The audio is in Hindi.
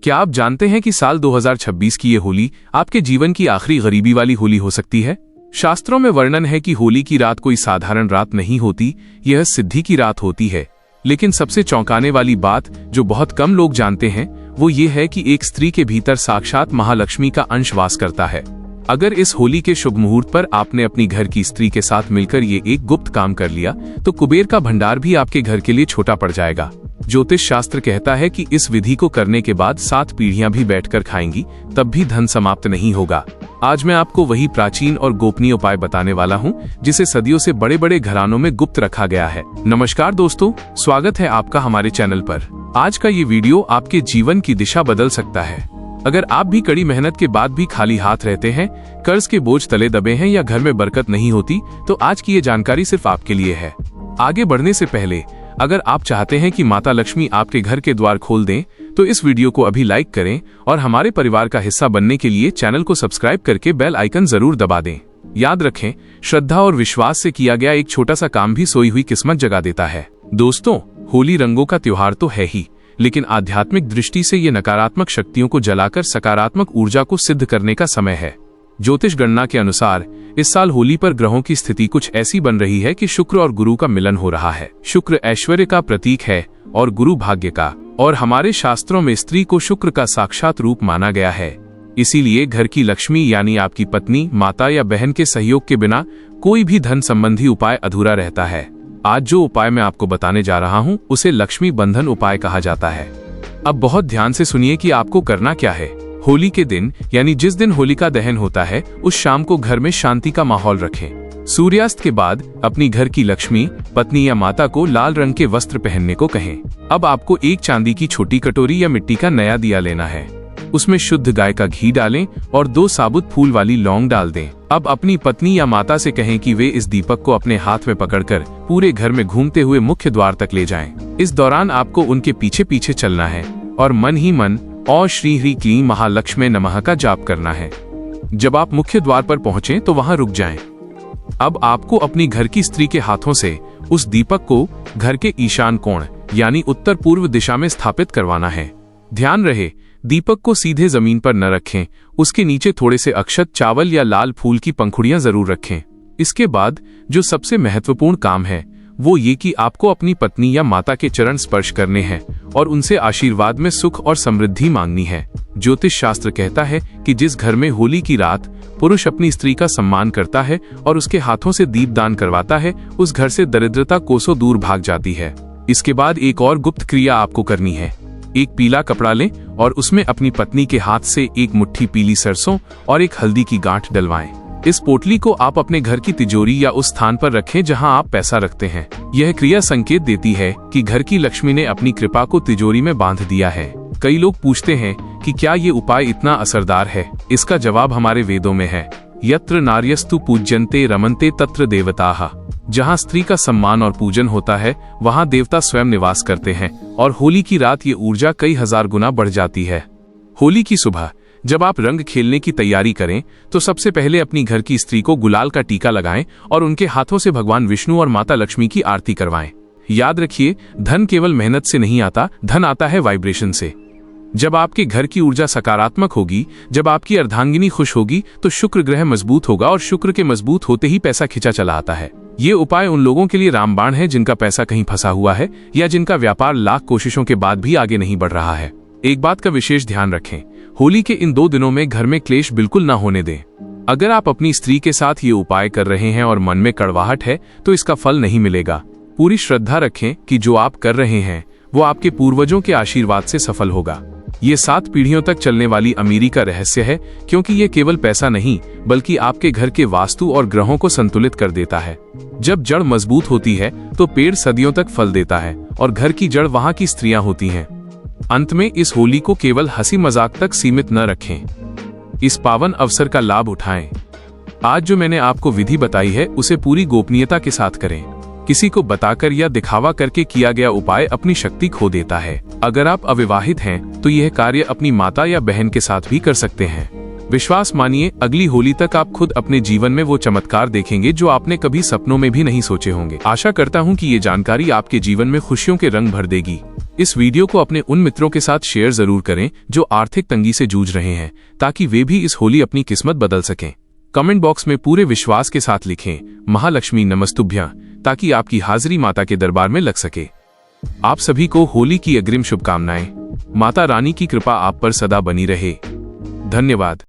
क्या आप जानते हैं कि साल 2026 की ये होली आपके जीवन की आखिरी गरीबी वाली होली हो सकती है। शास्त्रों में वर्णन है कि होली की रात कोई साधारण रात नहीं होती, यह सिद्धि की रात होती है। लेकिन सबसे चौंकाने वाली बात जो बहुत कम लोग जानते हैं वो ये है कि एक स्त्री के भीतर साक्षात महालक्ष्मी का अंश वास करता है। अगर इस होली के शुभ मुहूर्त पर आपने अपनी घर की स्त्री के साथ मिलकर ये एक गुप्त काम कर लिया तो कुबेर का भंडार भी आपके घर के लिए छोटा पड़ जाएगा। ज्योतिष शास्त्र कहता है कि इस विधि को करने के बाद 7 पीढ़ियां भी बैठकर खाएंगी तब भी धन समाप्त नहीं होगा। आज मैं आपको वही प्राचीन और गोपनीय उपाय बताने वाला हूं जिसे सदियों से बड़े बड़े घरानों में गुप्त रखा गया है। नमस्कार दोस्तों, स्वागत है आपका हमारे चैनल पर। आज का ये वीडियो आपके जीवन की दिशा बदल सकता है। अगर आप भी कड़ी मेहनत के बाद भी खाली हाथ रहते हैं, कर्ज के बोझ तले दबे हैं या घर में बरकत नहीं होती, तो आज की ये जानकारी सिर्फ आपके लिए है। आगे बढ़ने से पहले अगर आप चाहते हैं कि माता लक्ष्मी आपके घर के द्वार खोल दें तो इस वीडियो को अभी लाइक करें और हमारे परिवार का हिस्सा बनने के लिए चैनल को सब्सक्राइब करके बेल आइकन जरूर दबा दें। याद रखें, श्रद्धा और विश्वास से किया गया एक छोटा सा काम भी सोई हुई किस्मत जगा देता है। दोस्तों, होली रंगों का त्योहार तो है ही, लेकिन आध्यात्मिक दृष्टि से ये नकारात्मक शक्तियों को जलाकर सकारात्मक ऊर्जा को सिद्ध करने का समय है। ज्योतिष गणना के अनुसार इस साल होली पर ग्रहों की स्थिति कुछ ऐसी बन रही है कि शुक्र और गुरु का मिलन हो रहा है। शुक्र ऐश्वर्य का प्रतीक है और गुरु भाग्य का, और हमारे शास्त्रों में स्त्री को शुक्र का साक्षात रूप माना गया है। इसीलिए घर की लक्ष्मी यानी आपकी पत्नी, माता या बहन के सहयोग के बिना कोई भी धन संबंधी उपाय अधूरा रहता है। आज जो उपाय मैं आपको बताने जा रहा हूँ उसे लक्ष्मी बंधन उपाय कहा जाता है। अब बहुत ध्यान से सुनिए कि आपको करना क्या है। होली के दिन यानी जिस दिन होलिका दहन होता है उस शाम को घर में शांति का माहौल रखें। सूर्यास्त के बाद अपनी घर की लक्ष्मी, पत्नी या माता को लाल रंग के वस्त्र पहनने को कहें। अब आपको एक चांदी की छोटी कटोरी या मिट्टी का नया दिया लेना है। उसमें शुद्ध गाय का घी डालें और 2 साबुत फूल वाली लौंग डाल दें। अब अपनी पत्नी या माता से कहें कि वे इस दीपक को अपने हाथ में पकड़कर पूरे घर में घूमते हुए मुख्य द्वार तक ले जाएं। इस दौरान आपको उनके पीछे पीछे चलना है और मन ही मन और श्री ह्री क्लीं महालक्ष्मी नमः का जाप करना है। जब आप मुख्य द्वार पर पहुंचे तो वहां रुक जाएं। अब आपको अपनी घर की स्त्री के हाथों से उस दीपक को घर के ईशान कोण यानी उत्तर पूर्व दिशा में स्थापित करवाना है। ध्यान रहे, दीपक को सीधे जमीन पर न रखें, उसके नीचे थोड़े से अक्षत, चावल या लाल फूल की पंखुड़ियां जरूर रखें। इसके बाद जो सबसे महत्वपूर्ण काम है वो ये कि आपको अपनी पत्नी या माता के चरण स्पर्श करने हैं और उनसे आशीर्वाद में सुख और समृद्धि मांगनी है। ज्योतिष शास्त्र कहता है कि जिस घर में होली की रात पुरुष अपनी स्त्री का सम्मान करता है और उसके हाथों से दीपदान करवाता है, उस घर से दरिद्रता कोसों दूर भाग जाती है। इसके बाद एक और गुप्त क्रिया आपको करनी है। एक पीला कपड़ा लें और उसमें अपनी पत्नी के हाथ से एक मुट्ठी पीली सरसों और एक हल्दी की गांठ डलवाएं। इस पोटली को आप अपने घर की तिजोरी या उस स्थान पर रखें जहां आप पैसा रखते हैं। यह क्रिया संकेत देती है कि घर की लक्ष्मी ने अपनी कृपा को तिजोरी में बांध दिया है। कई लोग पूछते हैं कि क्या ये उपाय इतना असरदार है। इसका जवाब हमारे वेदों में है। यत्र नार्यस्तु पूज्यन्ते रमन्ते तत्र देवताः। जहाँ स्त्री का सम्मान और पूजन होता है वहाँ देवता स्वयं निवास करते हैं और होली की रात ये ऊर्जा कई हजार गुना बढ़ जाती है। होली की सुबह जब आप रंग खेलने की तैयारी करें तो सबसे पहले अपनी घर की स्त्री को गुलाल का टीका लगाएं और उनके हाथों से भगवान विष्णु और माता लक्ष्मी की आरती करवाएं। याद रखिए, धन केवल मेहनत से नहीं आता, धन आता है वाइब्रेशन से। जब आपके घर की ऊर्जा सकारात्मक होगी, जब आपकी अर्धांगिनी खुश होगी तो शुक्र ग्रह मजबूत होगा और शुक्र के मजबूत होते ही पैसा खिंचा चला आता है। ये उपाय उन लोगों के लिए रामबाण है जिनका पैसा कहीं फंसा हुआ है या जिनका व्यापार लाख कोशिशों के बाद भी आगे नहीं बढ़ रहा है। एक बात का विशेष ध्यान रखें, होली के इन 2 दिनों में घर में क्लेश बिल्कुल ना होने दें। अगर आप अपनी स्त्री के साथ ये उपाय कर रहे हैं और मन में कड़वाहट है तो इसका फल नहीं मिलेगा। पूरी श्रद्धा रखें कि जो आप कर रहे हैं वो आपके पूर्वजों के आशीर्वाद से सफल होगा। ये 7 पीढ़ियों तक चलने वाली अमीरी का रहस्य है, क्योंकि ये केवल पैसा नहीं बल्कि आपके घर के वास्तु और ग्रहों को संतुलित कर देता है। जब जड़ मजबूत होती है तो पेड़ सदियों तक फल देता है और घर की जड़ वहाँ की स्त्रियां होती हैं। अंत में इस होली को केवल हंसी मजाक तक सीमित न रखें, इस पावन अवसर का लाभ उठाएं। आज जो मैंने आपको विधि बताई है उसे पूरी गोपनीयता के साथ करें। किसी को बताकर या दिखावा करके किया गया उपाय अपनी शक्ति खो देता है। अगर आप अविवाहित हैं तो यह कार्य अपनी माता या बहन के साथ भी कर सकते हैं। विश्वास मानिए, अगली होली तक आप खुद अपने जीवन में वो चमत्कार देखेंगे जो आपने कभी सपनों में भी नहीं सोचे होंगे। आशा करता हूँ कि ये जानकारी आपके जीवन में खुशियों के रंग भर देगी। इस वीडियो को अपने उन मित्रों के साथ शेयर जरूर करें जो आर्थिक तंगी से जूझ रहे हैं, ताकि वे भी इस होली अपनी किस्मत बदल सकें। कमेंट बॉक्स में पूरे विश्वास के साथ लिखें महालक्ष्मी नमस्तुभ्यं, ताकि आपकी हाजिरी माता के दरबार में लग सके। आप सभी को होली की अग्रिम शुभकामनाएं। माता रानी की कृपा आप पर सदा बनी रहे। धन्यवाद।